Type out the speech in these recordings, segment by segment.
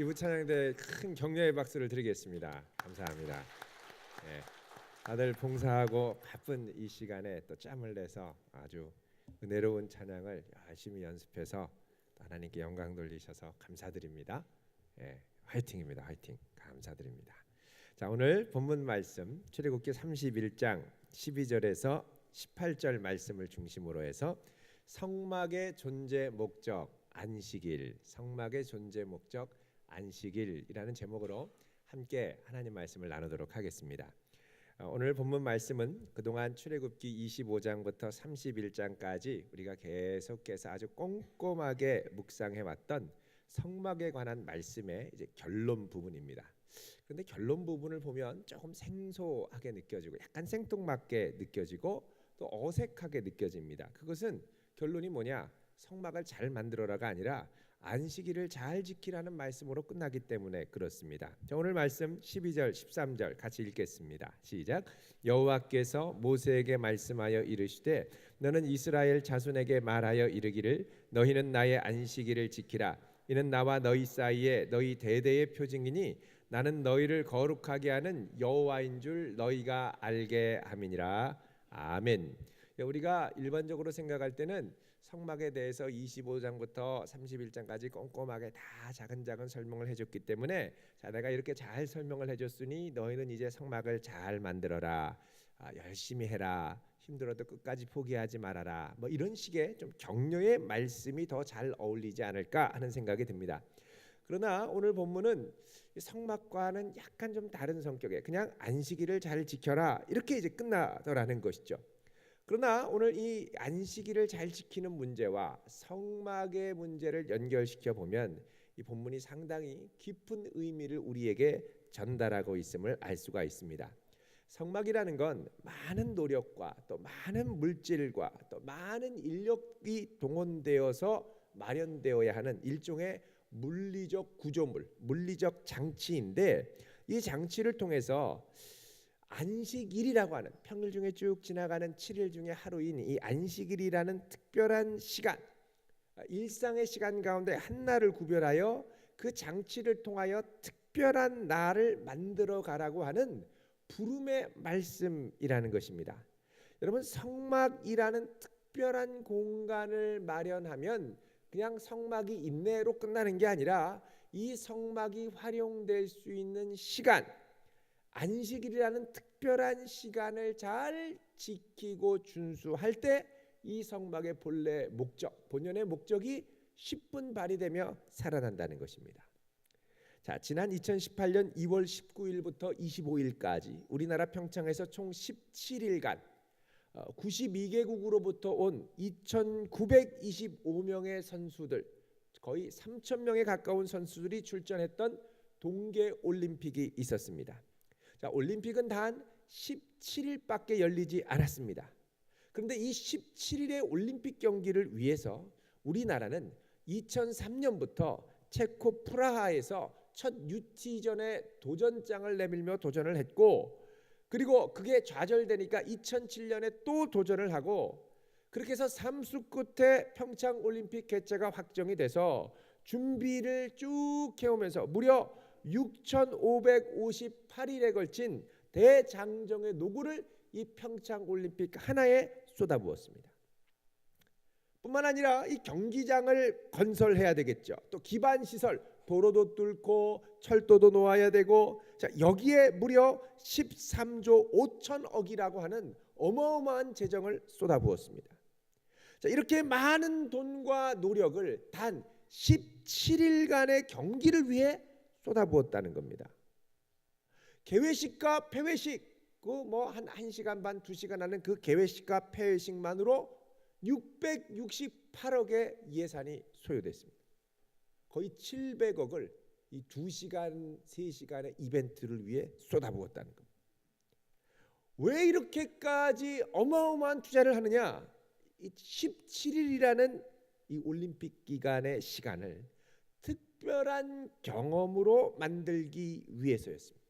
이부 찬양대 큰 격려의 박수를 드리겠습니다. 감사합니다. 네, 다들 봉사하고 바쁜 이 시간에 또 짬을 내서 아주 은혜로운 찬양을 열심히 연습해서 또 하나님께 영광 돌리셔서 감사드립니다. 네, 화이팅입니다. 화이팅. 감사드립니다. 자, 오늘 본문 말씀 출애굽기 31장 12절에서 18절 말씀을 중심으로 해서 성막의 존재 목적 안식일, 성막의 존재 목적 안식일이라는 제목으로 함께 하나님 말씀을 나누도록 하겠습니다. 오늘 본문 말씀은 그동안 출애굽기 25장부터 31장까지 우리가 계속해서 아주 꼼꼼하게 묵상해 왔던 성막에 관한 말씀의 이제 결론 부분입니다. 그런데 결론 부분을 보면 조금 생소하게 느껴지고 약간 생뚱맞게 느껴지고 또 어색하게 느껴집니다. 그것은 결론이 뭐냐? 성막을 잘 만들어라가 아니라 안식일을 잘 지키라는 말씀으로 끝나기 때문에 그렇습니다. 자, 오늘 말씀 12절 13절 같이 읽겠습니다. 시작. 여호와께서 모세에게 말씀하여 이르시되 너는 이스라엘 자손에게 말하여 이르기를 너희는 나의 안식일을 지키라. 이는 나와 너희 사이에 너희 대대의 표징이니 나는 너희를 거룩하게 하는 여호와인 줄 너희가 알게 함이니라. 아멘. 우리가 일반적으로 생각할 때는 성막에 대해서 25장부터 31장까지 꼼꼼하게 다 작은 설명을 해줬기 때문에 자, 내가 이렇게 잘 설명을 해줬으니 너희는 이제 성막을 잘 만들어라, 열심히 해라, 힘들어도 끝까지 포기하지 말아라, 뭐 이런 식의 좀 격려의 말씀이 더 잘 어울리지 않을까 하는 생각이 듭니다. 그러나 오늘 본문은 성막과는 약간 좀 다른 성격의 그냥 안식일을 잘 지켜라 이렇게 이제 끝나더라는 것이죠. 그러나 오늘 이 안식일을 잘 지키는 문제와 성막의 문제를 연결시켜 보면 이 본문이 상당히 깊은 의미를 우리에게 전달하고 있음을 알 수가 있습니다. 성막이라는 건 많은 노력과 또 많은 물질과 또 많은 인력이 동원되어서 마련되어야 하는 일종의 물리적 구조물, 물리적 장치인데 이 장치를 통해서 안식일이라고 하는 평일 중에 쭉 지나가는 7일 중에 하루인 이 안식일이라는 특별한 시간, 일상의 시간 가운데 한 날을 구별하여 그 장치를 통하여 특별한 날을 만들어 가라고 하는 부름의 말씀이라는 것입니다. 여러분, 성막이라는 특별한 공간을 마련하면 그냥 성막이 있네로 끝나는 게 아니라 이 성막이 활용될 수 있는 시간, 안식일이라는 특별한 시간을 잘 지키고 준수할 때 이 성막의 본래 목적, 본연의 목적이 10분 발휘되며 살아난다는 것입니다. 자, 지난 2018년 2월 19일부터 25일까지 우리나라 평창에서 총 17일간 92개국으로부터 온 2,925명의 선수들, 거의 3,000명에 가까운 선수들이 출전했던 동계올림픽이 있었습니다. 자, 올림픽은 단 17일밖에 열리지 않았습니다. 그런데 이 17일의 올림픽 경기를 위해서 우리나라는 2003년부터 체코 프라하에서 첫 유티전에 도전장을 내밀며 도전을 했고, 그리고 그게 좌절되니까 2007년에 또 도전을 하고, 그렇게 해서 3수 끝에 평창 올림픽 개최가 확정이 돼서 준비를 쭉 해오면서 무려 6,558일에 걸친 대장정의 노고를 이 평창 올림픽 하나에 쏟아부었습니다. 뿐만 아니라 이 경기장을 건설해야 되겠죠. 또 기반 시설, 도로도 뚫고 철도도 놓아야 되고, 자, 여기에 무려 13조 5천억이라고 하는 어마어마한 재정을 쏟아부었습니다. 자, 이렇게 많은 돈과 노력을 단 17일간의 경기를 위해 쏟아부었다는 겁니다. 개회식과 폐회식, 그 뭐 한 1시간 반 2시간 하는 그 개회식과 폐회식만으로 668억의 예산이 소요됐습니다. 거의 700억을 이 2시간 3시간의 이벤트를 위해 쏟아부었다는 겁니다. 왜 이렇게까지 어마어마한 투자를 하느냐? 이 17일이라는 이 올림픽 기간의 시간을 특별한 경험으로 만들기 위해서였습니다.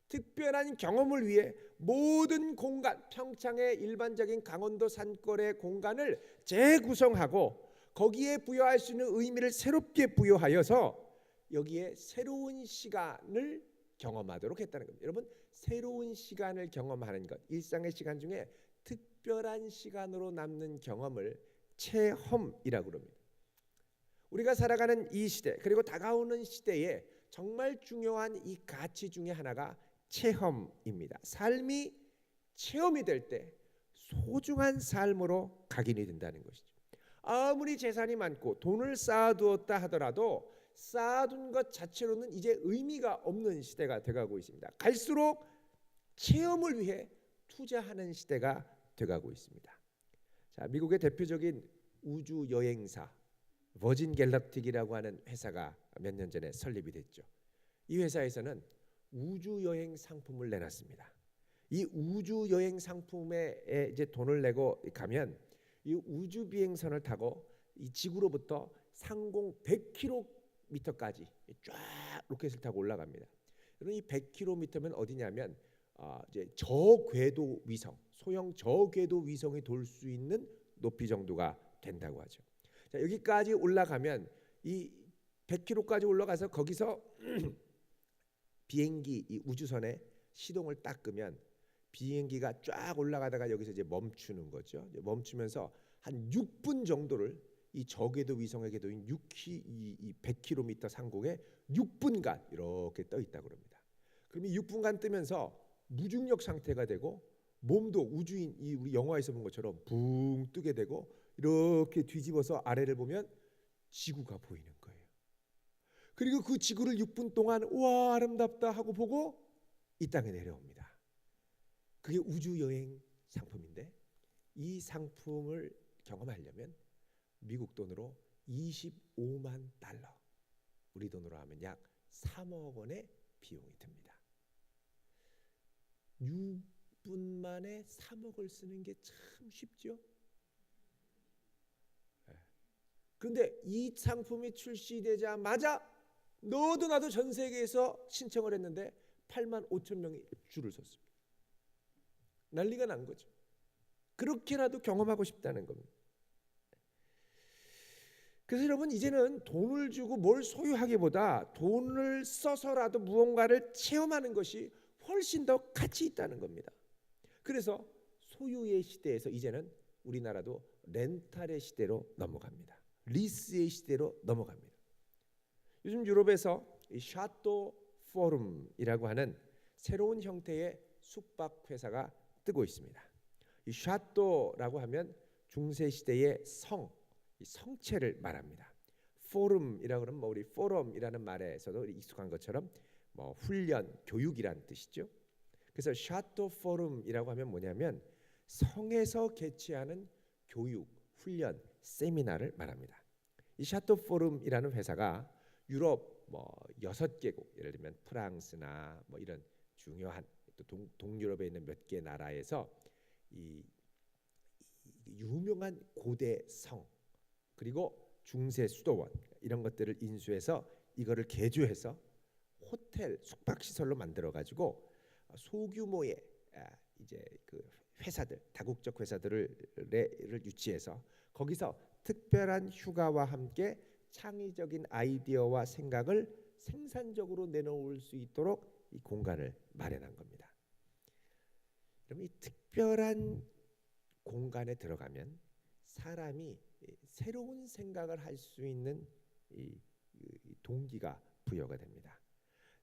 특별한 경험을 위해 모든 공간, 평창의 일반적인 강원도 산골의 공간을 재구성하고 거기에 부여할 수 있는 의미를 새롭게 부여하여서 여기에 새로운 시간을 경험하도록 했다는 겁니다. 여러분, 새로운 시간을 경험하는 것, 일상의 시간 중에 특별한 시간으로 남는 경험을 체험이라고 합니다. 우리가 살아가는 이 시대, 그리고 다가오는 시대에 정말 중요한 이 가치 중에 하나가 체험입니다. 삶이 체험이 될 때 소중한 삶으로 각인이 된다는 것이죠. 아무리 재산이 많고 돈을 쌓아두었다 하더라도 쌓아둔 것 자체로는 이제 의미가 없는 시대가 돼가고 있습니다. 갈수록 체험을 위해 투자하는 시대가 돼가고 있습니다. 자, 미국의 대표적인 우주 여행사 버진 갤럭틱이라고 하는 회사가 몇 년 전에 설립이 됐죠. 이 회사에서는 우주 여행 상품을 내놨습니다. 이 우주 여행 상품에 이제 돈을 내고 가면 이 우주 비행선을 타고 이 지구로부터 상공 100km까지 쫙 로켓을 타고 올라갑니다. 여러분, 이 100km면 어디냐면 이제 저궤도 위성, 소형 저궤도 위성이 돌 수 있는 높이 정도가 된다고 하죠. 자, 여기까지 올라가면 이 100km까지 올라가서 거기서 비행기 이 우주선에 시동을 딱 끄면 비행기가 쫙 올라가다가 여기서 이제 멈추는 거죠. 멈추면서 한 6분 정도를 이 저궤도 위성의 궤도인 100km 상공에 6분간 이렇게 떠 있다고 합니다. 그럼 이 6분간 뜨면서 무중력 상태가 되고 몸도 우주인 이 우리 영화에서 본 것처럼 붕 뜨게 되고 이렇게 뒤집어서 아래를 보면 지구가 보이는 거예요. 그리고 그 지구를 6분 동안 와 아름답다 하고 보고 이 땅에 내려옵니다. 그게 우주 여행 상품인데 이 상품을 경험하려면 미국 돈으로 25만 달러, 우리 돈으로 하면 약 3억 원의 비용이 듭니다. 6분 만에 3억을 쓰는 게 참 쉽죠? 그런데 이 상품이 출시되자마자 너도 나도 전 세계에서 신청을 했는데 8만 5천 명이 줄을 섰습니다. 난리가 난 거죠. 그렇게라도 경험하고 싶다는 겁니다. 그래서 여러분, 이제는 돈을 주고 뭘 소유하기보다 돈을 써서라도 무언가를 체험하는 것이 훨씬 더 가치 있다는 겁니다. 그래서 소유의 시대에서 이제는 우리나라도 렌탈의 시대로 넘어갑니다. 리스의 시대로 넘어갑니다. 요즘 유럽에서 이 샤또 포럼이라고 하는 새로운 형태의 숙박 회사가 뜨고 있습니다. 이 샤또라고 하면 중세 시대의 성체를 말합니다. 포럼이라고 하면 우리 포럼이라는 말에서도 익숙한 것처럼 훈련, 교육이란 뜻이죠. 그래서 샤또 포럼이라고 하면 뭐냐면 성에서 개최하는 교육, 훈련, 세미나를 말합니다. 이 샤또 포럼이라는 회사가 유럽 6개국, 예를 들면 프랑스나 이런 중요한 또 동유럽에 있는 몇 개 나라에서 이 유명한 고대 성 그리고 중세 수도원 이런 것들을 인수해서 이거를 개조해서 호텔 숙박 시설로 만들어 가지고 소규모의 이제 그 회사들, 다국적 회사들을 유치해서 거기서 특별한 휴가와 함께 창의적인 아이디어와 생각을 생산적으로 내놓을 수 있도록 이 공간을 마련한 겁니다. 그럼 이 특별한 공간에 들어가면 사람이 새로운 생각을 할 수 있는 이 동기가 부여가 됩니다.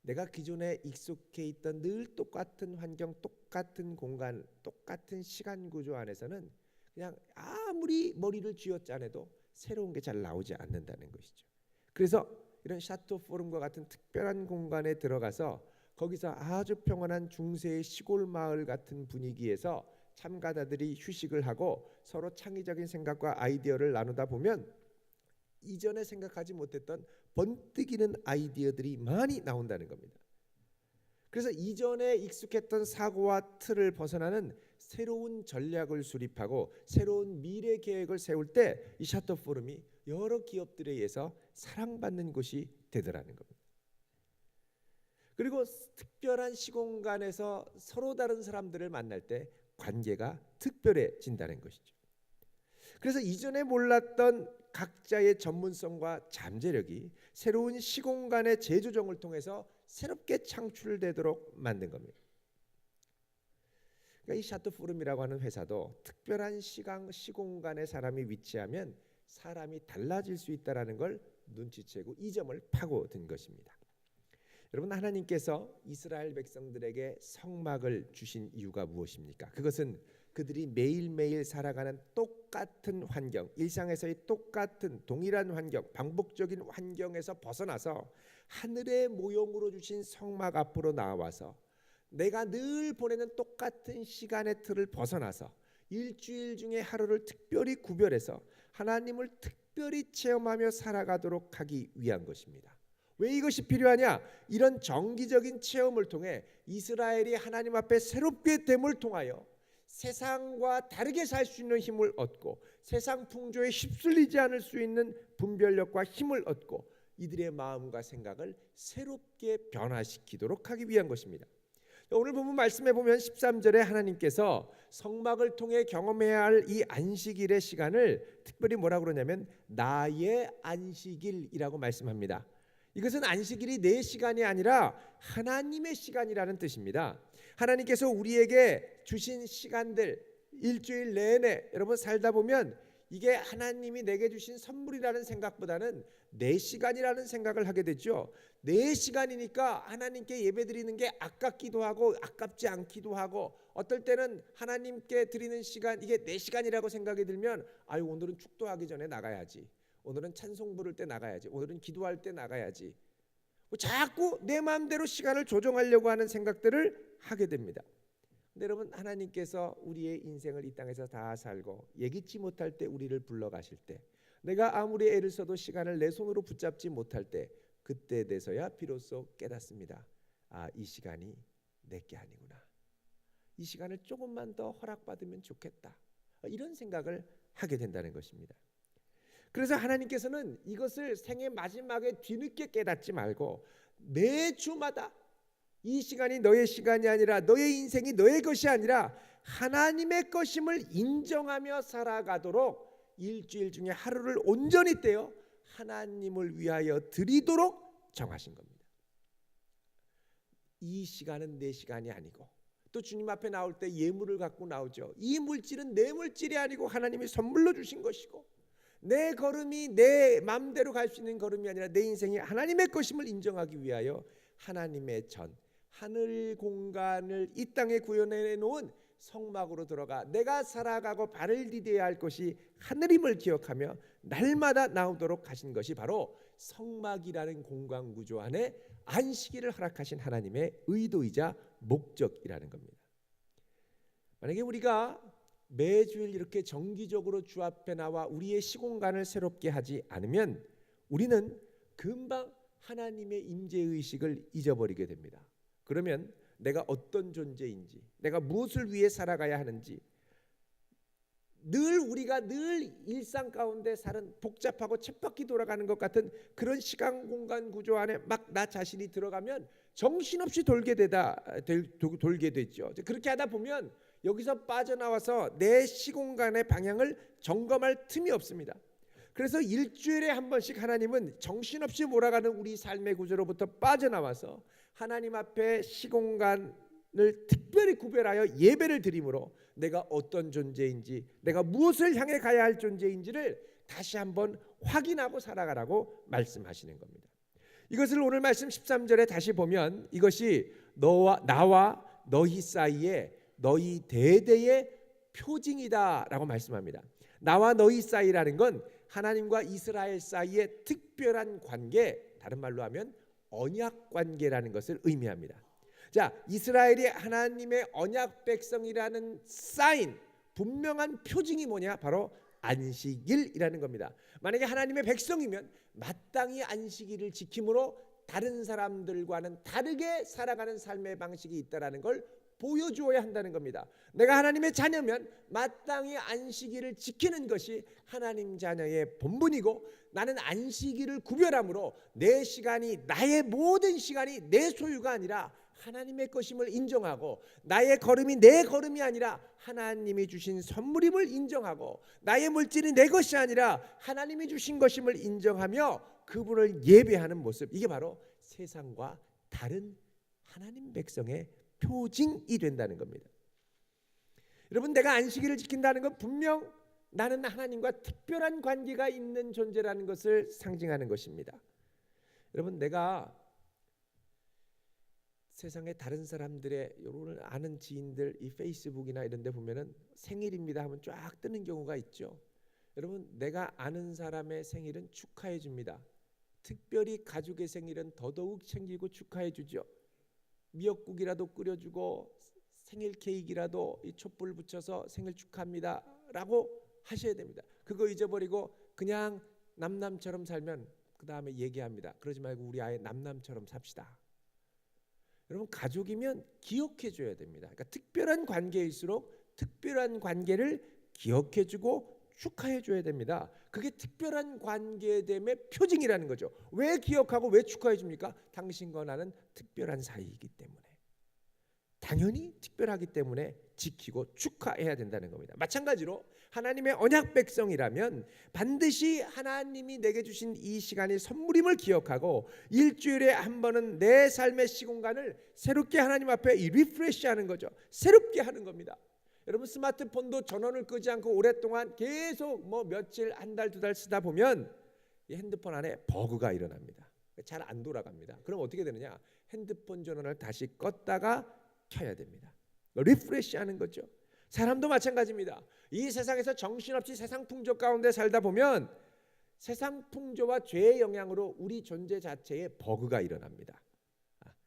내가 기존에 익숙해 있던 늘 똑같은 환경, 똑같은 공간, 똑같은 시간 구조 안에서는 그냥 아무리 머리를 쥐어짜내도 새로운 게 잘 나오지 않는다는 것이죠. 그래서 이런 샤또 포럼과 같은 특별한 공간에 들어가서 거기서 아주 평온한 중세의 시골 마을 같은 분위기에서 참가자들이 휴식을 하고 서로 창의적인 생각과 아이디어를 나누다 보면 이전에 생각하지 못했던 번뜩이는 아이디어들이 많이 나온다는 겁니다. 그래서 이전에 익숙했던 사고와 틀을 벗어나는 새로운 전략을 수립하고 새로운 미래 계획을 세울 때 이 샤또 포럼이 여러 기업들에 의해서 사랑받는 곳이 되더라는 겁니다. 그리고 특별한 시공간에서 서로 다른 사람들을 만날 때 관계가 특별해진다는 것이죠. 그래서 이전에 몰랐던 각자의 전문성과 잠재력이 새로운 시공간의 재조정을 통해서 새롭게 창출되도록 만든 겁니다. 그러니까 이 샤토프룸이라고 하는 회사도 특별한 시공간에 사람이 위치하면 사람이 달라질 수 있다는 걸 눈치채고 이 점을 파고든 것입니다. 여러분, 하나님께서 이스라엘 백성들에게 성막을 주신 이유가 무엇입니까? 그것은 그들이 매일매일 살아가는 똑같은 환경, 일상에서의 똑같은 동일한 환경, 반복적인 환경에서 벗어나서 하늘의 모형으로 주신 성막 앞으로 나와서 내가 늘 보내는 똑같은 시간의 틀을 벗어나서 일주일 중에 하루를 특별히 구별해서 하나님을 특별히 체험하며 살아가도록 하기 위한 것입니다. 왜 이것이 필요하냐? 이런 정기적인 체험을 통해 이스라엘이 하나님 앞에 새롭게 됨을 통하여 세상과 다르게 살 수 있는 힘을 얻고 세상 풍조에 휩쓸리지 않을 수 있는 분별력과 힘을 얻고 이들의 마음과 생각을 새롭게 변화시키도록 하기 위한 것입니다. 오늘 본문 말씀에 보면 13절에 하나님께서 성막을 통해 경험해야 할 이 안식일의 시간을 특별히 뭐라고 그러냐면 나의 안식일이라고 말씀합니다. 이것은 안식일이 내 시간이 아니라 하나님의 시간이라는 뜻입니다. 하나님께서 우리에게 주신 시간들 일주일 내내 여러분 살다 보면 이게 하나님이 내게 주신 선물이라는 생각보다는 내 시간이라는 생각을 하게 되죠. 내 시간이니까 하나님께 예배드리는 게 아깝기도 하고 아깝지 않기도 하고 어떨 때는 하나님께 드리는 시간 이게 내 시간이라고 생각이 들면 아유 오늘은 축도하기 전에 나가야지. 오늘은 찬송 부를 때 나가야지. 오늘은 기도할 때 나가야지. 자꾸 내 마음대로 시간을 조정하려고 하는 생각들을 하게 됩니다. 근데 여러분 하나님께서 우리의 인생을 이 땅에서 다 살고 예기치 못할 때 우리를 불러가실 때 내가 아무리 애를 써도 시간을 내 손으로 붙잡지 못할 때 그때 돼서야 비로소 깨닫습니다. 아, 이 시간이 내게 아니구나. 이 시간을 조금만 더 허락받으면 좋겠다. 이런 생각을 하게 된다는 것입니다. 그래서 하나님께서는 이것을 생애 마지막에 뒤늦게 깨닫지 말고 매주마다 이 시간이 너의 시간이 아니라 너의 인생이 너의 것이 아니라 하나님의 것임을 인정하며 살아가도록 일주일 중에 하루를 온전히 떼어 하나님을 위하여 드리도록 정하신 겁니다. 이 시간은 내 시간이 아니고 또 주님 앞에 나올 때 예물을 갖고 나오죠. 이 물질은 내 물질이 아니고 하나님이 선물로 주신 것이고 내 걸음이 내 마음대로 갈 수 있는 걸음이 아니라 내 인생이 하나님의 것임을 인정하기 위하여 하나님의 전 하늘 공간을 이 땅에 구현해 놓은 성막으로 들어가 내가 살아가고 발을 디뎌야 할 것이 하늘임을 기억하며 날마다 나오도록 하신 것이 바로 성막이라는 공간 구조 안에 안식일을 허락하신 하나님의 의도이자 목적이라는 겁니다. 만약에 우리가 매주일 이렇게 정기적으로 주 앞에 나와 우리의 시공간을 새롭게 하지 않으면 우리는 금방 하나님의 임재의식을 잊어버리게 됩니다. 그러면 내가 어떤 존재인지 내가 무엇을 위해 살아가야 하는지 우리가 늘 일상 가운데 사는 복잡하고 쳇바퀴 돌아가는 것 같은 그런 시간 공간 구조 안에 막 나 자신이 들어가면 정신없이 돌게 되죠. 그렇게 하다 보면 여기서 빠져나와서 내 시공간의 방향을 점검할 틈이 없습니다. 그래서 일주일에 한 번씩 하나님은 정신없이 몰아가는 우리 삶의 구조로부터 빠져나와서 하나님 앞에 시공간을 특별히 구별하여 예배를 드림으로 내가 어떤 존재인지 내가 무엇을 향해 가야 할 존재인지를 다시 한번 확인하고 살아가라고 말씀하시는 겁니다. 이것을 오늘 말씀 13절에 다시 보면 이것이 나와 너희 사이에 너희 대대의 표징이다라고 말씀합니다. 나와 너희 사이라는 건 하나님과 이스라엘 사이의 특별한 관계, 다른 말로 하면 언약 관계라는 것을 의미합니다. 자, 이스라엘이 하나님의 언약 백성이라는 사인, 분명한 표징이 뭐냐? 바로 안식일이라는 겁니다. 만약에 하나님의 백성이면 마땅히 안식일을 지킴으로 다른 사람들과는 다르게 살아가는 삶의 방식이 있다라는 걸 보여주어야 한다는 겁니다. 내가 하나님의 자녀면 마땅히 안식일을 지키는 것이 하나님 자녀의 본분이고 나는 안식일을 구별함으로 내 시간이 나의 모든 시간이 내 소유가 아니라 하나님의 것임을 인정하고 나의 걸음이 내 걸음이 아니라 하나님이 주신 선물임을 인정하고 나의 물질이 내 것이 아니라 하나님이 주신 것임을 인정하며 그분을 예배하는 모습, 이게 바로 세상과 다른 하나님 백성의 표징이 된다는 겁니다. 여러분, 내가 안식일을 지킨다는 건 분명 나는 하나님과 특별한 관계가 있는 존재라는 것을 상징하는 것입니다. 여러분, 내가 세상의 다른 사람들의 여러분을 아는 지인들 이 페이스북이나 이런 데 보면은 생일입니다 하면 쫙 뜨는 경우가 있죠. 여러분, 내가 아는 사람의 생일은 축하해 줍니다. 특별히 가족의 생일은 더더욱 챙기고 축하해 주죠. 미역국이라도 끓여주고 생일 케이크라도 이 촛불 붙여서 생일 축하합니다 라고 하셔야 됩니다. 그거 잊어버리고 그냥 남남처럼 살면 그 다음에 얘기합니다. 그러지 말고 우리 아예 남남처럼 삽시다. 여러분, 가족이면 기억해 줘야 됩니다. 그러니까 특별한 관계일수록 특별한 관계를 기억해 주고 축하해 줘야 됩니다. 그게 특별한 관계됨의 표징이라는 거죠. 왜 기억하고 왜 축하해 줍니까? 당신과 나는 특별한 사이이기 때문에, 당연히 특별하기 때문에 지키고 축하해야 된다는 겁니다. 마찬가지로 하나님의 언약 백성이라면 반드시 하나님이 내게 주신 이 시간이 선물임을 기억하고 일주일에 한 번은 내 삶의 시공간을 새롭게 하나님 앞에 리프레시하는 거죠. 새롭게 하는 겁니다. 여러분, 스마트폰도 전원을 끄지 않고 오랫동안 계속 며칠, 한 달, 두 달 쓰다 보면 이 핸드폰 안에 버그가 일어납니다. 잘 안 돌아갑니다. 그럼 어떻게 되느냐? 핸드폰 전원을 다시 껐다가 켜야 됩니다. 리프레시하는 거죠. 사람도 마찬가지입니다. 이 세상에서 정신없이 세상 풍조 가운데 살다 보면 세상 풍조와 죄의 영향으로 우리 존재 자체에 버그가 일어납니다.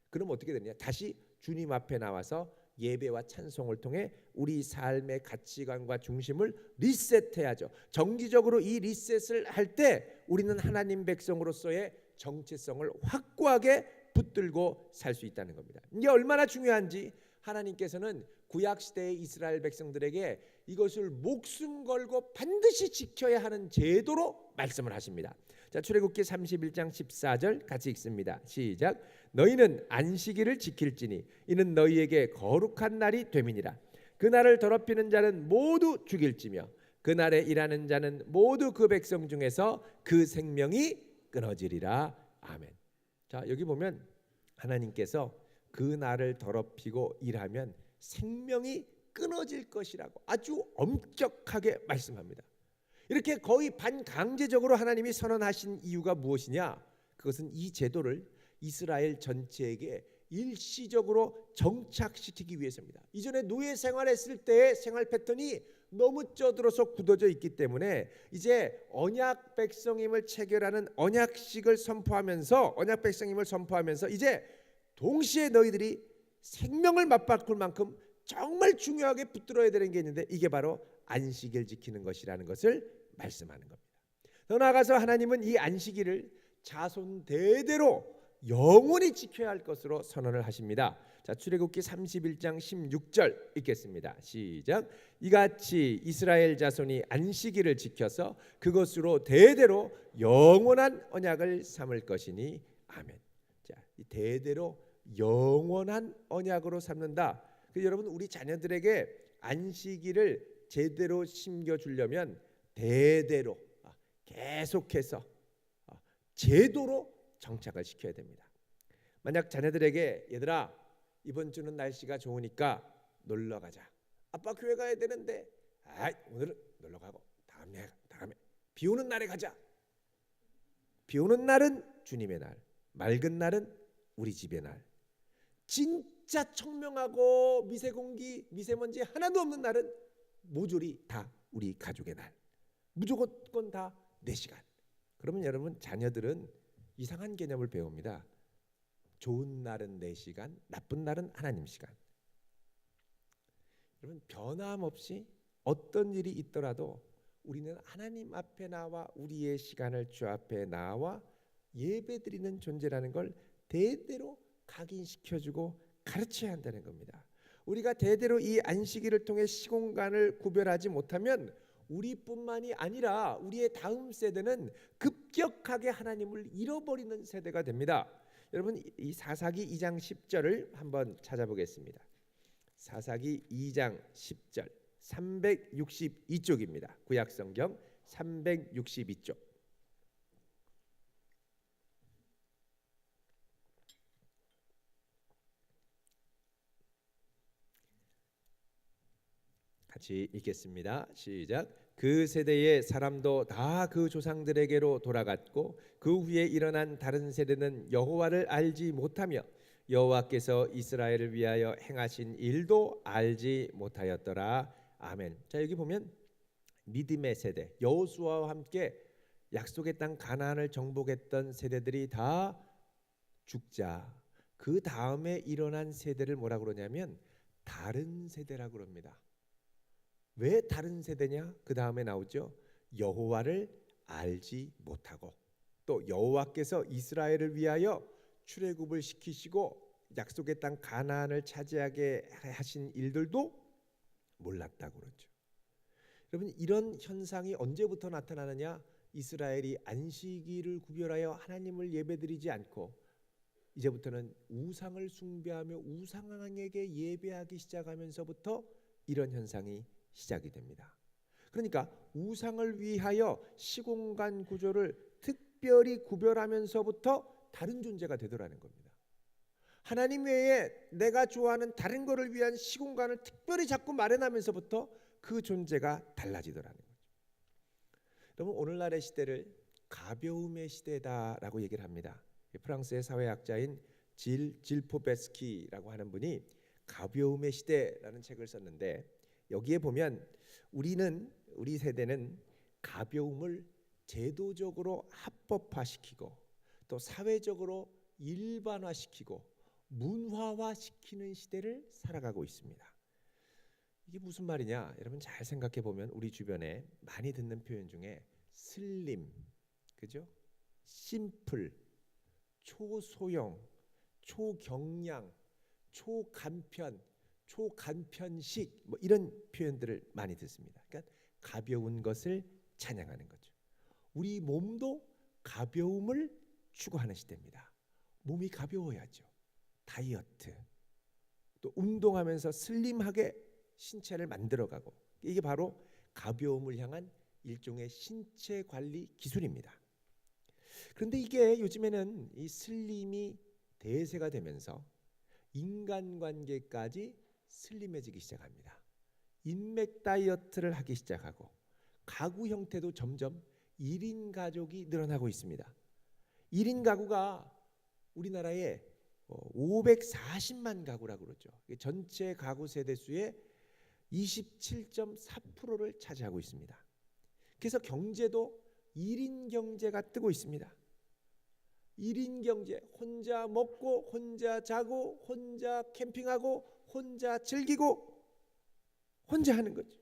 그럼 어떻게 되느냐? 다시 주님 앞에 나와서 예배와 찬송을 통해 우리 삶의 가치관과 중심을 리셋해야죠. 정기적으로 이 리셋을 할 때 우리는 하나님 백성으로서의 정체성을 확고하게 붙들고 살 수 있다는 겁니다. 이게 얼마나 중요한지 하나님께서는 구약 시대의 이스라엘 백성들에게 이것을 목숨 걸고 반드시 지켜야 하는 제도로 말씀을 하십니다. 자, 출애굽기 31장 14절 같이 읽습니다. 시작. 너희는 안식일을 지킬지니 이는 너희에게 거룩한 날이 됨이니라. 그날을 더럽히는 자는 모두 죽일지며 그날에 일하는 자는 모두 그 백성 중에서 그 생명이 끊어지리라. 아멘. 자, 여기 보면 하나님께서 그 날을 더럽히고 일하면 생명이 끊어질 것이라고 아주 엄격하게 말씀합니다. 이렇게 거의 반강제적으로 하나님이 선언하신 이유가 무엇이냐? 그것은 이 제도를 이스라엘 전체에게 일시적으로 정착시키기 위해서입니다. 이전에 노예 생활했을 때의 생활 패턴이 너무 쪄들어서 굳어져 있기 때문에 이제 언약 백성임을 체결하는 언약식을 선포하면서 언약 백성임을 선포하면서 이제 동시에 너희들이 생명을 맞바꿀 만큼 정말 중요하게 붙들어야 되는 게 있는데 이게 바로 안식일 지키는 것이라는 것을 말씀하는 겁니다. 더 나아가서 하나님은 이 안식일을 자손 대대로 영원히 지켜야 할 것으로 선언을 하십니다. 자, 출애굽기 31장 16절 읽겠습니다. 시작. 이같이 이스라엘 자손이 안식일을 지켜서 그것으로 대대로 영원한 언약을 삼을 것이니 아멘. 자, 이 대대로 영원한 언약으로 삼는다. 여러분, 우리 자녀들에게 안식일을 제대로 심겨주려면 대대로 계속해서 제도로 정착을 시켜야 됩니다. 만약 자녀들에게 얘들아 이번 주는 날씨가 좋으니까 놀러 가자. 아빠 교회 가야 되는데 오늘은 놀러 가고 다음에 비 오는 날에 가자. 비 오는 날은 주님의 날, 맑은 날은 우리 집의 날, 진짜 청명하고 미세공기, 미세먼지 하나도 없는 날은 모조리 다 우리 가족의 날, 무조건 다 4시간. 그러면 여러분, 자녀들은 이상한 개념을 배웁니다. 좋은 날은 4시간, 나쁜 날은 하나님 시간. 여러분, 변함없이 어떤 일이 있더라도 우리는 하나님 앞에 나와 우리의 시간을 주 앞에 나와 예배드리는 존재라는 걸 대대로 각인시켜주고 가르쳐야 한다는 겁니다. 우리가 대대로 이 안식일을 통해 시공간을 구별하지 못하면 우리뿐만이 아니라 우리의 다음 세대는 급격하게 하나님을 잃어버리는 세대가 됩니다. 여러분 이 사사기 2장 10절을 한번 찾아보겠습니다. 사사기 2장 10절 362쪽입니다. 구약성경 362쪽. 같이 읽겠습니다. 시작. 그 세대의 사람도 다 그 조상들에게로 돌아갔고 그 후에 일어난 다른 세대는 여호와를 알지 못하며 여호와께서 이스라엘을 위하여 행하신 일도 알지 못하였더라. 아멘. 자, 여기 보면 믿음의 세대, 여호수아와 함께 약속의 땅 가나안을 정복했던 세대들이 다 죽자 그 다음에 일어난 세대를 뭐라 그러냐면 다른 세대라고 그럽니다. 왜 다른 세대냐? 그 다음에 나오죠. 여호와를 알지 못하고 또 여호와께서 이스라엘을 위하여 출애굽을 시키시고 약속의 땅 가나안을 차지하게 하신 일들도 몰랐다고 그러죠. 여러분 이런 현상이 언제부터 나타나느냐? 이스라엘이 안식일을 구별하여 하나님을 예배드리지 않고 이제부터는 우상을 숭배하며 우상에게 예배하기 시작하면서부터 이런 현상이 시작이 됩니다. 그러니까 우상을 위하여 시공간 구조를 특별히 구별하면서부터 다른 존재가 되더라는 겁니다. 하나님 외에 내가 좋아하는 다른 것을 위한 시공간을 특별히 자꾸 마련하면서부터 그 존재가 달라지더라는 거죠. 여러분 오늘날의 시대를 가벼움의 시대다라고 얘기를 합니다. 프랑스의 사회학자인 질포베스키라고 하는 분이 가벼움의 시대라는 책을 썼는데 여기에 보면 우리 세대는 가벼움을 제도적으로 합법화시키고 또 사회적으로 일반화시키고 문화화시키는 시대를 살아가고 있습니다. 이게 무슨 말이냐? 여러분 잘 생각해 보면 우리 주변에 많이 듣는 표현 중에 슬림, 그죠? 심플, 초소형, 초경량, 초간편, 초간편식 뭐 이런 표현들을 많이 듣습니다. 그러니까 가벼운 것을 찬양하는 거죠. 우리 몸도 가벼움을 추구하는 시대입니다. 몸이 가벼워야죠. 다이어트, 또 운동하면서 슬림하게 신체를 만들어가고 이게 바로 가벼움을 향한 일종의 신체 관리 기술입니다. 그런데 이게 요즘에는 이 슬림이 대세가 되면서 인간관계까지 슬림해지기 시작합니다. 인맥 다이어트를 하기 시작하고 가구 형태도 점점 1인 가족이 늘어나고 있습니다. 1인 가구가 우리나라에 540만 가구라고 그러죠. 전체 가구 세대 수의 27.4%를 차지하고 있습니다. 그래서 경제도 1인 경제가 뜨고 있습니다. 1인 경제, 혼자 먹고 혼자 자고 혼자 캠핑하고 혼자 즐기고 혼자 하는 거죠.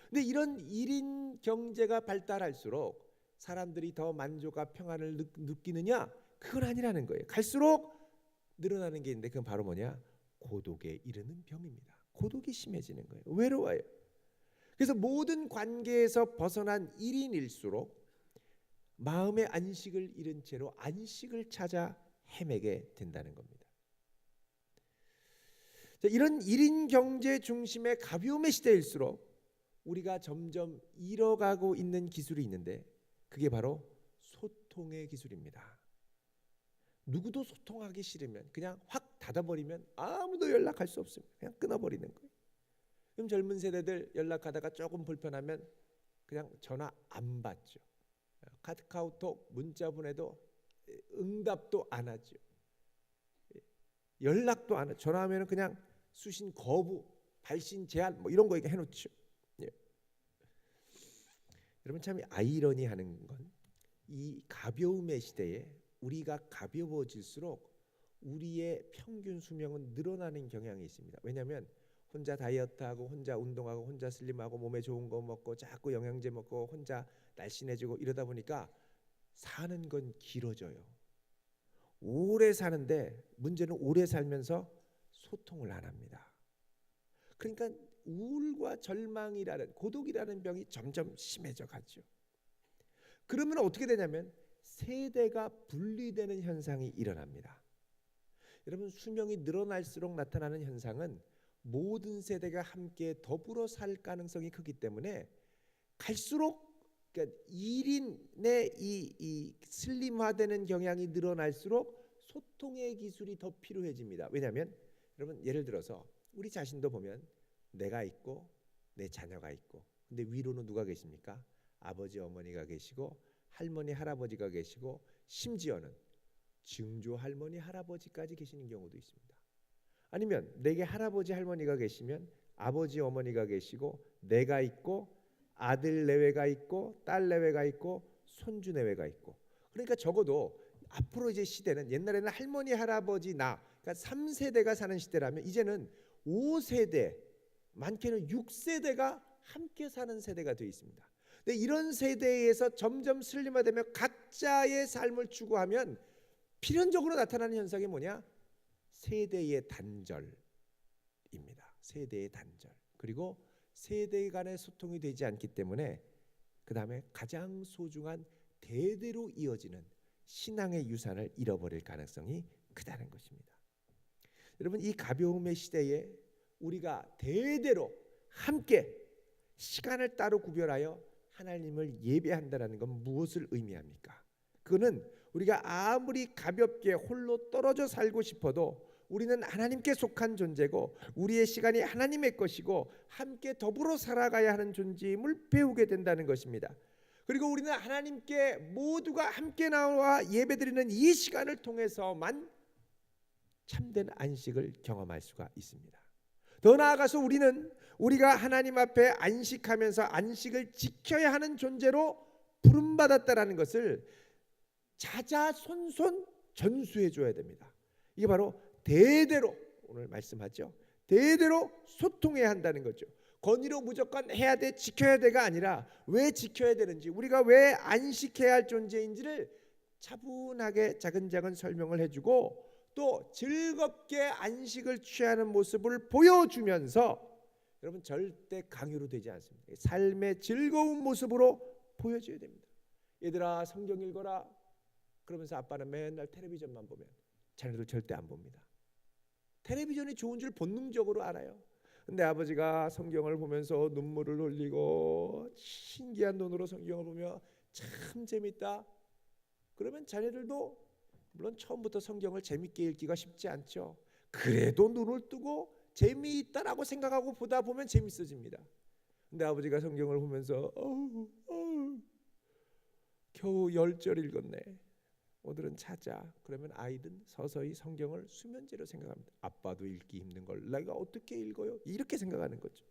근데 이런 1인 경제가 발달할수록 사람들이 더 만족과 평안을 느끼느냐? 그건 아니라는 거예요. 갈수록 늘어나는 게 있는데 그건 바로 뭐냐? 고독에 이르는 병입니다. 고독이 심해지는 거예요. 외로워요. 그래서 모든 관계에서 벗어난 1인일수록 마음의 안식을 잃은 채로 안식을 찾아 헤매게 된다는 겁니다. 자, 이런 1인 경제 중심의 가벼움의 시대일수록 우리가 점점 잃어가고 있는 기술이 있는데 그게 바로 소통의 기술입니다. 누구도 소통하기 싫으면 그냥 확 닫아버리면 아무도 연락할 수 없습니다. 그냥 끊어버리는 거예요. 그럼 젊은 세대들 연락하다가 조금 불편하면 그냥 전화 안 받죠. 카카오톡 문자 보내도 응답도 안 하죠. 연락도 안 하죠. 전화하면 그냥 수신 거부, 발신 제한 뭐 이런 거 해놓죠. 예. 여러분 참 아이러니하는 건 이 가벼움의 시대에 우리가 가벼워질수록 우리의 평균 수명은 늘어나는 경향이 있습니다. 왜냐하면 혼자 다이어트하고 혼자 운동하고 혼자 슬림하고 몸에 좋은 거 먹고 자꾸 영양제 먹고 혼자 날씬해지고 이러다 보니까 사는 건 길어져요. 오래 사는데 문제는 오래 살면서 소통을 안 합니다. 그러니까 우울과 절망이라는 고독이라는 병이 점점 심해져 가죠. 그러면 어떻게 되냐면 세대가 분리되는 현상이 일어납니다. 여러분 수명이 늘어날수록 나타나는 현상은 모든 세대가 함께 더불어 살 가능성이 크기 때문에 갈수록 그러니까 1인의 이 슬림화되는 경향이 늘어날수록 소통의 기술이 더 필요해집니다. 왜냐하면 여러분 예를 들어서 우리 자신도 보면 내가 있고 내 자녀가 있고 근데 위로는 누가 계십니까? 아버지 어머니가 계시고 할머니 할아버지가 계시고 심지어는 증조 할머니 할아버지까지 계시는 경우도 있습니다. 아니면 내게 할아버지 할머니가 계시면 아버지 어머니가 계시고 내가 있고 아들 내외가 있고 딸 내외가 있고 손주 내외가 있고 그러니까 적어도 앞으로 이제 시대는 옛날에는 할머니 할아버지 나 그러니까 3세대가 사는 시대라면 이제는 5세대 많게는 6세대가 함께 사는 세대가 되어 있습니다. 근데 이런 세대에서 점점 슬림화되며 각자의 삶을 추구하면 필연적으로 나타나는 현상이 뭐냐? 세대의 단절입니다. 세대의 단절. 그리고 세대 간의 소통이 되지 않기 때문에 그 다음에 가장 소중한 대대로 이어지는 신앙의 유산을 잃어버릴 가능성이 크다는 것입니다. 여러분 이 가벼움의 시대에 우리가 대대로 함께 시간을 따로 구별하여 하나님을 예배한다는 건 무엇을 의미합니까? 그거는 우리가 아무리 가볍게 홀로 떨어져 살고 싶어도 우리는 하나님께 속한 존재고 우리의 시간이 하나님의 것이고 함께 더불어 살아가야 하는 존재임을 배우게 된다는 것입니다. 그리고 우리는 하나님께 모두가 함께 나와 예배드리는 이 시간을 통해서만 참된 안식을 경험할 수가 있습니다. 더 나아가서 우리는 우리가 하나님 앞에 안식하면서 안식을 지켜야 하는 존재로 부름받았다라는 것을 자자손손 전수해 줘야 됩니다. 이게 바로 대대로 오늘 말씀하죠. 대대로 소통해야 한다는 거죠. 권위로 무조건 해야 돼 지켜야 돼가 아니라 왜 지켜야 되는지 우리가 왜 안식해야 할 존재인지를 차분하게 차근차근 설명을 해주고 또 즐겁게 안식을 취하는 모습을 보여주면서 여러분 절대 강요로 되지 않습니다. 삶의 즐거운 모습으로 보여줘야 됩니다. 얘들아 성경 읽어라 그러면서 아빠는 맨날 텔레비전만 보면 자녀들 절대 안 봅니다. 텔레비전이 좋은 줄 본능적으로 알아요. 근데 아버지가 성경을 보면서 눈물을 흘리고 신기한 눈으로 성경을 보며 참 재밌다. 그러면 자녀들도 물론 처음부터 성경을 재밌게 읽기가 쉽지 않죠. 그래도 눈을 뜨고 재미있다라고 생각하고 보다 보면 재밌어집니다. 근데 아버지가 성경을 보면서 겨우 10절 읽었네. 오늘은 자자. 그러면 아이든 서서히 성경을 수면제로 생각합니다. 아빠도 읽기 힘든 걸 내가 어떻게 읽어요? 이렇게 생각하는 거죠.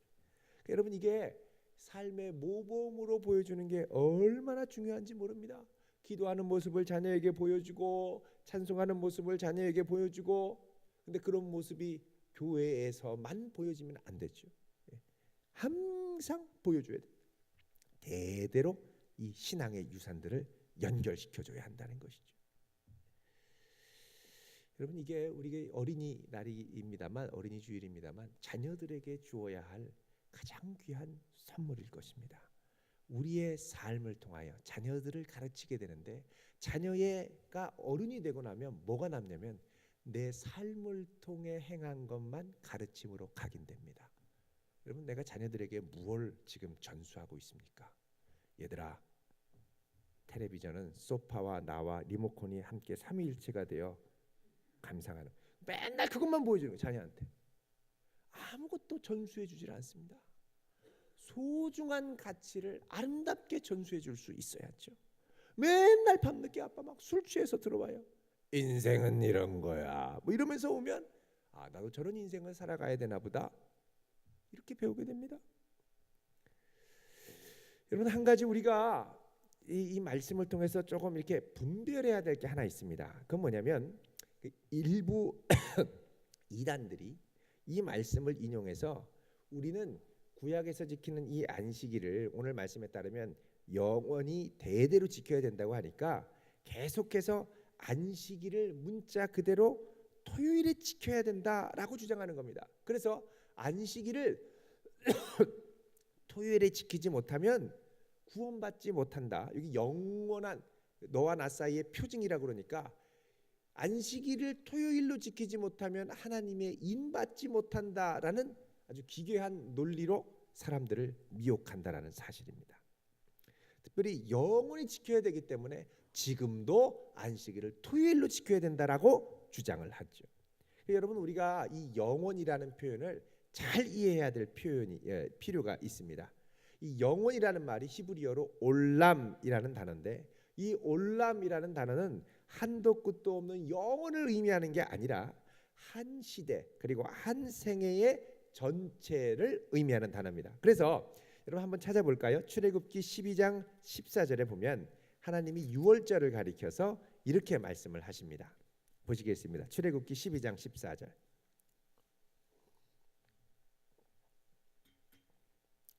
그러니까 여러분 이게 삶의 모범으로 보여주는 게 얼마나 중요한지 모릅니다. 기도하는 모습을 자녀에게 보여주고 찬송하는 모습을 자녀에게 보여주고 근데 그런 모습이 교회에서만 보여지면 안 되죠. 항상 보여줘야 돼요. 대대로 이 신앙의 유산들을 연결시켜줘야 한다는 것이죠. 여러분 이게 우리 어린이날입니다만 어린이 주일입니다만 자녀들에게 주어야 할 가장 귀한 선물일 것입니다. 우리의 삶을 통하여 자녀들을 가르치게 되는데 자녀가 어른이 되고 나면 뭐가 남냐면 내 삶을 통해 행한 것만 가르침으로 각인됩니다. 여러분 내가 자녀들에게 무엇을 지금 전수하고 있습니까? 얘들아 텔레비전은 소파와 나와 리모컨이 함께 삼위일체가 되어 감상하는 맨날 그것만 보여주는 거예요. 자녀한테 아무것도 전수해 주질 않습니다. 소중한 가치를 아름답게 전수해 줄 수 있어야죠. 맨날 밤늦게 아빠 막 술 취해서 들어와요. 인생은 이런 거야 뭐 이러면서 오면 아 나도 저런 인생을 살아가야 되나 보다 이렇게 배우게 됩니다. 여러분 한 가지 우리가 이 말씀을 통해서 조금 이렇게 분별해야 될 게 하나 있습니다. 그건 뭐냐면 일부 이단들이 이 말씀을 인용해서 우리는 구약에서 지키는 이 안식일을 오늘 말씀에 따르면 영원히 대대로 지켜야 된다고 하니까 계속해서 안식일을 문자 그대로 토요일에 지켜야 된다라고 주장하는 겁니다. 그래서 안식일을 토요일에 지키지 못하면 구원받지 못한다. 여기 영원한 너와 나 사이의 표징이라고 그러니까 안식일을 토요일로 지키지 못하면 하나님의 인받지 못한다라는 아주 기괴한 논리로 사람들을 미혹한다라는 사실입니다. 특별히 영원히 지켜야 되기 때문에 지금도 안식일을 토요일로 지켜야 된다라고 주장을 하죠. 여러분, 우리가 이 영원이라는 표현을 잘 이해해야 될 필요가 있습니다. 이 영원이라는 말이 히브리어로 올람이라는 단어인데, 이 올람이라는 단어는 한도 끝도 없는 영원을 의미하는 게 아니라 한 시대 그리고 한 생애의 전체를 의미하는 단어입니다. 그래서 여러분 한번 찾아볼까요? 출애굽기 12장 14절에 보면 하나님이 유월절을 가리켜서 이렇게 말씀을 하십니다. 보시겠습니다. 출애굽기 12장 14절.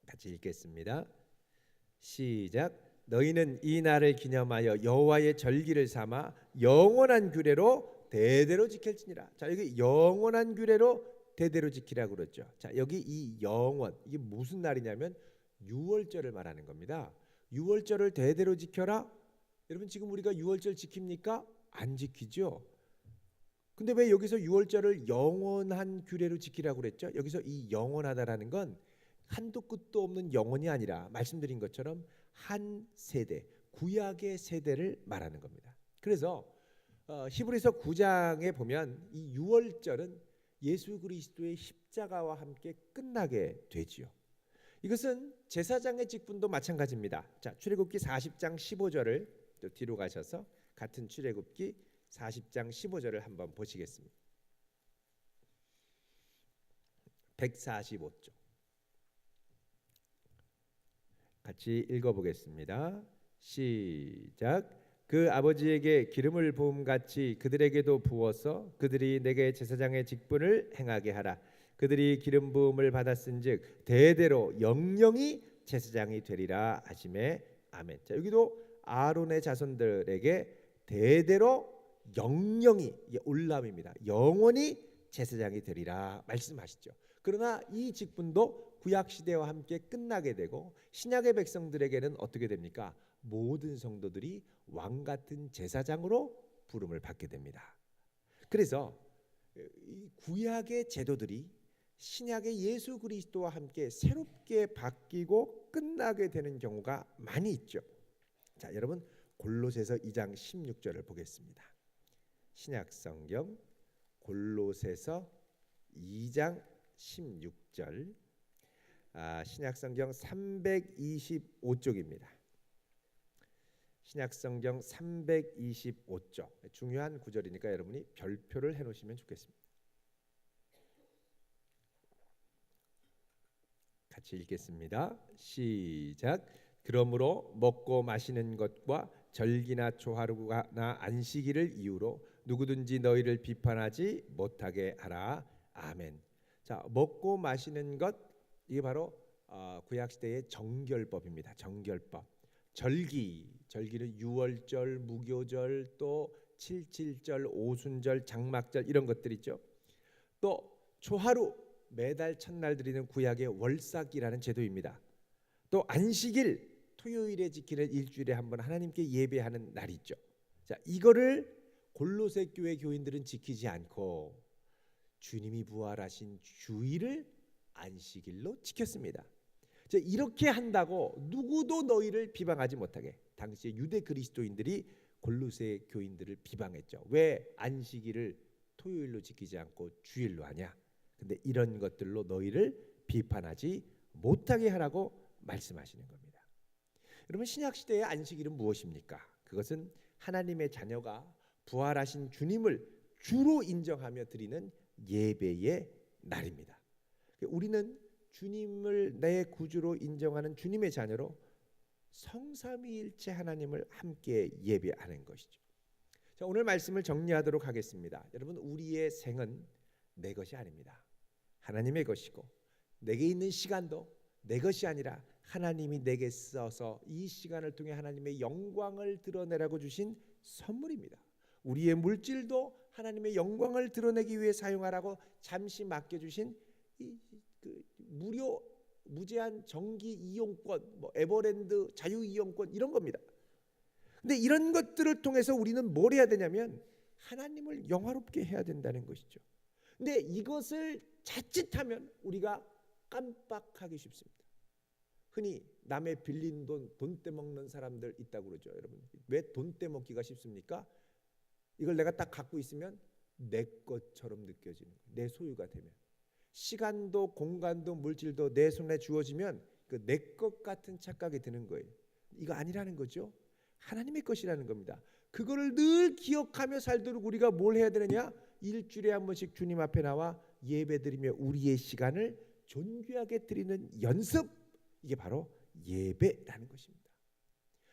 같이 읽겠습니다. 시작. 너희는 이 날을 기념하여 여호와의 절기를 삼아 영원한 규례로 대대로 지킬지니라. 자, 여기 영원한 규례로 대대로 지키라고 그랬죠. 자, 여기 이 영원, 이게 무슨 날이냐면 유월절을 말하는 겁니다. 유월절을 대대로 지켜라. 여러분, 지금 우리가 유월절 지킵니까? 안 지키죠. 근데 왜 여기서 유월절을 영원한 규례로 지키라고 그랬죠? 여기서 이 영원하다라는 건 한도 끝도 없는 영혼이 아니라 말씀드린 것처럼 한 세대, 구약의 세대를 말하는 겁니다. 그래서 히브리서 9장에 보면 이 유월절은 예수 그리스도의 십자가와 함께 끝나게 되지요. 이것은 제사장의 직분도 마찬가지입니다. 자, 출애굽기 40장 15절을 또 뒤로 가셔서 같은 출애굽기 40장 15절을 한번 보시겠습니다. 145쪽 같이 읽어보겠습니다. 시작. 그 아버지에게 기름을 부음같이 그들에게도 부어서 그들이 내게 제사장의 직분을 행하게 하라. 그들이 기름 부음을 받았은즉 대대로 영영이 제사장이 되리라 하시매. 아멘. 자, 여기도 아론의 자손들에게 대대로 영영이, 이게 올람입니다. 영원히 제사장이 되리라 말씀하시죠. 그러나 이 직분도 구약 시대와 함께 끝나게 되고 신약의 백성들에게는 어떻게 됩니까? 모든 성도들이 왕 같은 제사장으로 부름을 받게 됩니다. 그래서 이 구약의 제도들이 신약의 예수 그리스도와 함께 새롭게 바뀌고 끝나게 되는 경우가 많이 있죠. 자, 여러분 골로새서 2장 16절을 보겠습니다. 신약 성경 골로새서 2장 16절. 신약 성경 325쪽입니다. 신약 성경 325쪽. 중요한 구절이니까 여러분이 별표를 해 놓으시면 좋겠습니다. 같이 읽겠습니다. 시작. 그러므로 먹고 마시는 것과 절기나 초하루나 안식일을 이유로 누구든지 너희를 비판하지 못하게 하라. 아멘. 자, 먹고 마시는 것, 이게 바로 구약 시대의 정결법입니다. 정결법. 절기는 유월절, 무교절, 또 칠칠절, 오순절, 장막절 이런 것들 있죠. 또 초하루, 매달 첫날 드리는 구약의 월삭이라는 제도입니다. 또 안식일, 토요일에 지키는 일주일에 한 번 하나님께 예배하는 날이 있죠. 자, 이거를 골로새 교회 교인들은 지키지 않고 주님이 부활하신 주일을 안식일로 지켰습니다. 자, 이렇게 한다고 누구도 너희를 비방하지 못하게 당시에 유대 그리스도인들이 골로새 교인들을 비방했죠. 왜 안식일을 토요일로 지키지 않고 주일로 하냐? 근데 이런 것들로 너희를 비판하지 못하게 하라고 말씀하시는 겁니다. 여러분, 신약 시대의 안식일은 무엇입니까? 그것은 하나님의 자녀가 부활하신 주님을 주로 인정하며 드리는 예배의 날입니다. 우리는 주님을 내 구주로 인정하는 주님의 자녀로 성삼위일체 하나님을 함께 예배하는 것이죠. 자, 오늘 말씀을 정리하도록 하겠습니다. 여러분, 우리의 생은 내 것이 아닙니다. 하나님의 것이고 내게 있는 시간도 내 것이 아니라 하나님이 내게 써서 이 시간을 통해 하나님의 영광을 드러내라고 주신 선물입니다. 우리의 물질도 하나님의 영광을 드러내기 위해 사용하라고 잠시 맡겨주신 무제한 전기 이용권, 에버랜드 자유 이용권 이런 겁니다. 근데 이런 것들을 통해서 우리는 뭘 해야 되냐면 하나님을 영화롭게 해야 된다는 것이죠. 근데 이것을 자칫하면 우리가 깜빡하기 쉽습니다. 흔히 남의 빌린 돈 떼먹는 사람들 있다고 그러죠. 여러분, 왜 돈 떼먹기가 쉽습니까? 이걸 내가 딱 갖고 있으면 내 것처럼 느껴지는 거예요. 내 소유가 되면. 시간도 공간도 물질도 내 손에 주어지면 그 내 것 같은 착각이 드는 거예요. 이거 아니라는 거죠. 하나님의 것이라는 겁니다. 그거를 늘 기억하며 살도록 우리가 뭘 해야 되느냐? 일주일에 한 번씩 주님 앞에 나와 예배드리며 우리의 시간을 존귀하게 드리는 연습, 이게 바로 예배라는 것입니다.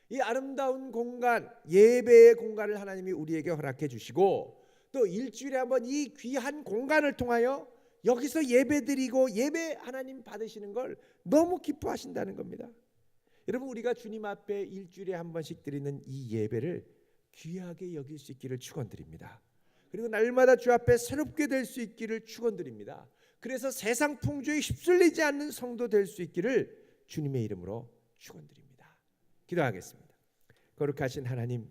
이 아름다운 공간, 예배의 공간을 하나님이 우리에게 허락해 주시고, 또 일주일에 한 번 이 귀한 공간을 통하여 여기서 예배드리고 예배 하나님 받으시는 걸 너무 기뻐하신다는 겁니다. 여러분, 우리가 주님 앞에 일주일에 한 번씩 드리는 이 예배를 귀하게 여길 수 있기를 축원드립니다. 그리고 날마다 주 앞에 새롭게 될 수 있기를 축원드립니다. 그래서 세상 풍조에 휩쓸리지 않는 성도 될 수 있기를 주님의 이름으로 축원드립니다. 기도하겠습니다. 거룩하신 하나님,